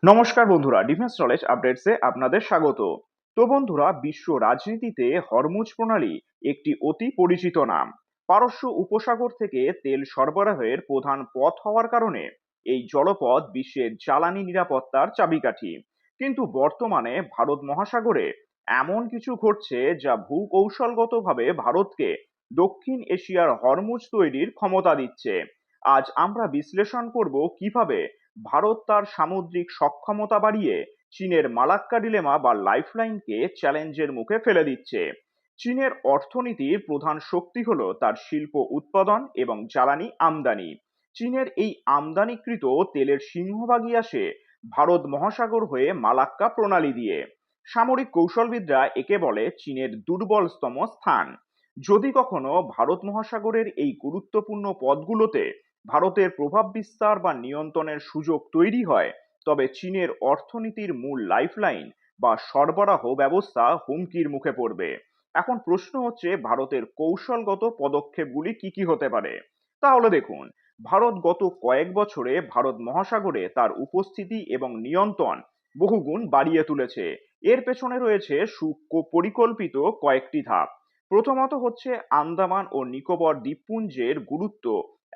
নমস্কার বন্ধুরা, defence knowledge আপডেটসে আপনাদের স্বাগত। তো বন্ধুরা, বিশ্ব রাজনীতিতে হরমুজ প্রণালী একটি অতি পরিচিত নাম। পারস্য উপসাগর থেকে তেল সরবরাহের প্রধান পথ হওয়ার কারণে এই জলপথ বিশ্বের জ্বালানি নিরাপত্তার চাবিকাঠি। কিন্তু বর্তমানে ভারত মহাসাগরে এমন কিছু ঘটছে যা ভূকৌশলগতভাবে ভারতকে দক্ষিণ এশিয়ার হরমুজ তৈরির ক্ষমতা দিচ্ছে। আজ আমরা বিশ্লেষণ করব কিভাবে ভারত তার সামুদ্রিক সক্ষমতা বাড়িয়ে চীনের মালাক্কা ডিলেমা বা লাইফলাইনকে চ্যালেঞ্জের মুখে ফেলে দিচ্ছে। চীনের অর্থনীতির প্রধান শক্তি হলো তার শিল্প উৎপাদন এবং জ্বালানি আমদানি। চীনের এই আমদানিকৃত তেলের সিংহভাগই আসে ভারত মহাসাগর হয়ে মালাক্কা প্রণালী দিয়ে। সামরিক কৌশলবিদরা একে বলে চীনের দুর্বলতম স্থান। যদি কখনো ভারত মহাসাগরের এই গুরুত্বপূর্ণ পথগুলোতে ভারতের প্রভাব বিস্তার বা নিয়ন্ত্রণের সুযোগ তৈরি হয়, তবে চীনের অর্থনীতির মূল লাইফলাইন বা সরবরাহ ব্যবস্থা হুমকির মুখে পড়বে। এখন প্রশ্ন হচ্ছে, ভারতের কৌশলগত পদক্ষেপগুলি কি কি হতে পারে। তাহলে দেখুন, ভারত গত কয়েক বছরে ভারত মহাসাগরে তার উপস্থিতি এবং নিয়ন্ত্রণ বহুগুণ বাড়িয়ে তুলেছে। এর পেছনে রয়েছে সুপরিকল্পিত কয়েকটি ধাপ। প্রথমত হচ্ছে, আন্দামান ও নিকোবর দ্বীপপুঞ্জের গুরুত্ব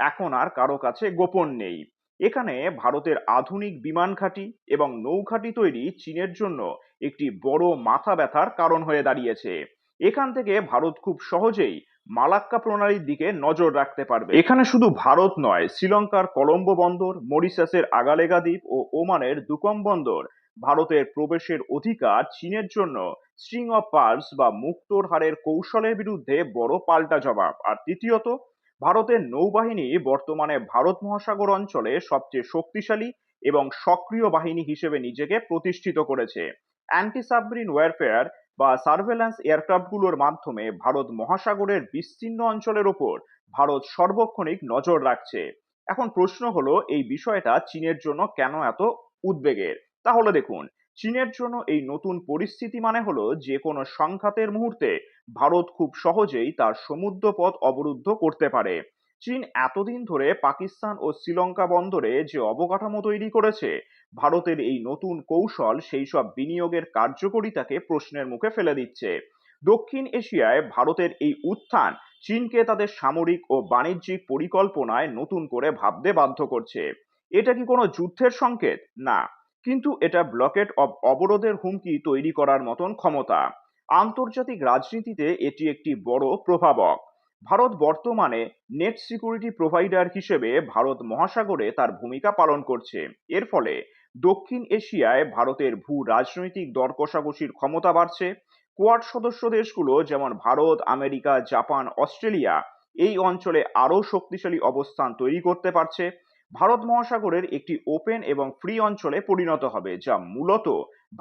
এখন আর কারো কাছে গোপন নেই। এখানে ভারতের আধুনিক বিমান ঘাঁটি এবং নৌঘাঁটি তৈরি চীনের জন্য একটি বড় মাথা ব্যথার কারণ হয়ে দাঁড়িয়েছে। এখান থেকে ভারত খুব সহজেই মালাক্কা প্রণালীর দিকে নজর রাখতে পারবে। এখানে শুধু ভারত নয়, শ্রীলঙ্কার কলম্বো বন্দর, মরিশাসের আগালেগা দ্বীপ ও ওমানের দুকম বন্দর ভারতের প্রবেশের অধিকার চীনের জন্য স্ট্রিং অফ পার্লস বা মুক্তোর হারের কৌশলের বিরুদ্ধে বড় পাল্টা জবাব। আর তৃতীয়ত, ভারতের নৌবাহিনী বর্তমানে ভারত মহাসাগর অঞ্চলে সবচেয়ে শক্তিশালী এবং সক্রিয় বাহিনী হিসেবে নিজেকে প্রতিষ্ঠিত করেছে। অ্যান্টি সাবমেরিন ওয়ারফেয়ার বা সার্ভেলেন্স এয়ারক্রাফটগুলোর মাধ্যমে ভারত মহাসাগরের বিস্তীর্ণ অঞ্চলের ওপর ভারত সর্বক্ষণিক নজর রাখছে। এখন প্রশ্ন হলো, এই বিষয়টা চীনের জন্য কেন এত উদ্বেগের। তাহলে দেখুন, চীনের জন্য এই নতুন পরিস্থিতি মানে হলো যে কোনো সংঘাতের মুহূর্তে ভারত খুব সহজেই তার সমুদ্রপথ অবরুদ্ধ করতে পারে। চীন এতদিন ধরে পাকিস্তান ও শ্রীলঙ্কা বন্দরে যে অবকাঠামো তৈরি করেছে, ভারতের এই নতুন কৌশল সেই সব বিনিয়োগের কার্যকরিতাকে প্রশ্নের মুখে ফেলে দিচ্ছে। দক্ষিণ এশিয়ায় ভারতের এই উত্থান চীনকে তাদের সামরিক ও বাণিজ্যিক পরিকল্পনায় নতুন করে ভাবতে বাধ্য করছে। এটা কি কোনো যুদ্ধের সংকেত? না, কিন্তু এটা ব্লকেট অবরোধের হুমকি তৈরি করার মতন ক্ষমতা। আন্তর্জাতিক রাজনীতিতে এটি একটি বড় প্রভাবক। ভারত বর্তমানে নেট সিকিউরিটি প্রোভাইডার হিসেবে ভারত মহাসাগরে তার ভূমিকা পালন করছে। এর ফলে দক্ষিণ এশিয়ায় ভারতের ভূ রাজনৈতিক দর কষাকষির ক্ষমতা বাড়ছে। কোয়াড সদস্য দেশগুলো যেমন ভারত, আমেরিকা, জাপান, অস্ট্রেলিয়া এই অঞ্চলে আরো শক্তিশালী অবস্থান তৈরি করতে পারছে। ভারত মহাসাগরের একটি ওপেন এবং ফ্রি অঞ্চলে পরিণত হবে, যা মূলত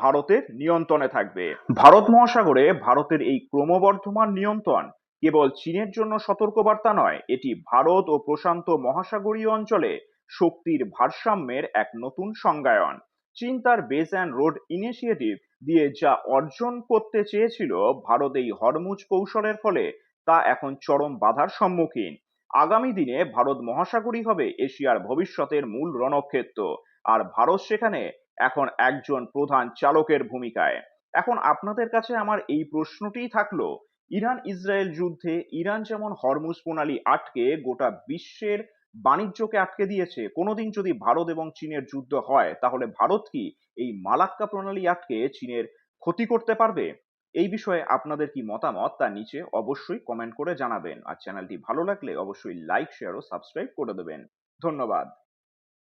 ভারতের নিয়ন্ত্রণে থাকবে। ভারত মহাসাগরে ভারতের এই ক্রমবর্ধমান নিয়ন্ত্রণ কেবল চীনের জন্য সতর্কবার্তা নয়, এটি ভারত ও প্রশান্ত মহাসাগরীয় অঞ্চলে শক্তির ভারসাম্যের এক নতুন সংজ্ঞায়ন। চীন তার বেস অ্যান্ড রোড ইনিশিয়েটিভ দিয়ে যা অর্জন করতে চেয়েছিল, ভারত এই হরমুজ কৌশলের ফলে তা এখন চরম বাধার সম্মুখীন। আগামী দিনে ভারত মহাসাগরই হবে এশিয়ার ভবিষ্যতের মূল রণক্ষেত্র, আর ভারত সেখানে এখন একজন প্রধান চালকের ভূমিকায়। এখন আপনাদের কাছে আমার এই প্রশ্নটিই থাকলো, ইরান ইসরায়েল যুদ্ধে ইরান যেমন হরমুজ প্রণালী আটকে গোটা বিশ্বের বাণিজ্যকে আটকে দিয়েছে, কোনোদিন যদি ভারত এবং চীনের যুদ্ধ হয়, তাহলে ভারত কি এই মালাক্কা প্রণালী আটকে চীনের ক্ষতি করতে পারবে? এই বিষয়ে আপনাদের কি মতামত তা নিচে অবশ্যই কমেন্ট করে জানাবেন। আর চ্যানেলটি ভালো লাগলে অবশ্যই লাইক, শেয়ার ও সাবস্ক্রাইব করে দেবেন। ধন্যবাদ।